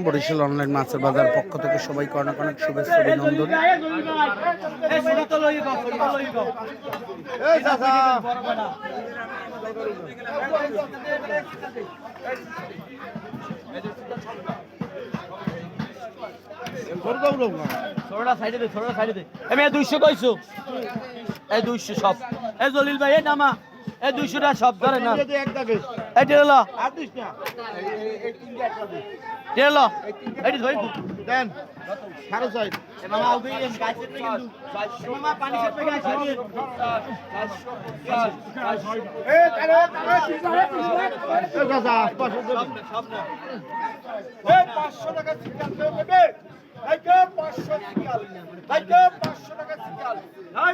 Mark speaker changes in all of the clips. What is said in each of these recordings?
Speaker 1: Barishal online মাছের বাজার পক্ষ থেকে সবাইকে অনেক অনেক শুভেচ্ছা অভিনন্দন।
Speaker 2: আমি 200 কইছো, এই 200 সব। এই জলিল ভাই, এই নামা, এই 200 টা সব ধরে না। এই টেলো আর 200 না, এই তিনটা একটা দে টেলো, এইটি ধই দেন 6.5। এ মামা ওই গাছে কিন্তু মামা পানি খেতে গেছে। এই তারে এই গাছা 500 সব না। এই 500 টাকা সিকাল দেবে। এই কে 500 সিকাল, এই কে 500 টাকা সিকাল, নাই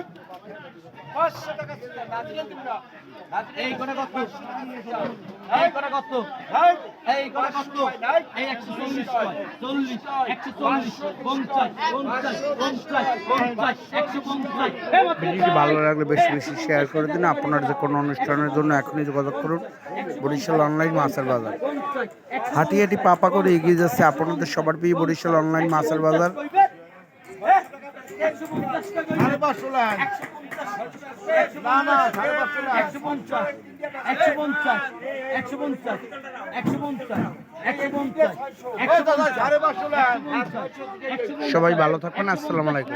Speaker 2: 500 টাকা সিকাল না দিলেন তোমরা। এই কোনে কত, এই কোনে কত, এই কোনে কত, এই 140 40 140 50 50 50 50 150।
Speaker 1: ভিডিওটি ভালো লাগলে বেশি বেশি শেয়ার করে দিন। আপনার যে কোনো অনুষ্ঠানের জন্য এখনই যোগাযোগ করুন বরিশাল অনলাইন মাছের বাজার। হাঁটি হাঁটি পাপা করে এগিয়ে যাচ্ছে আপনাদের সবার প্রিয় বরিশাল অনলাইন মাছের বাজার। সবাই ভালো থাকুন। আসসালামু আলাইকুম।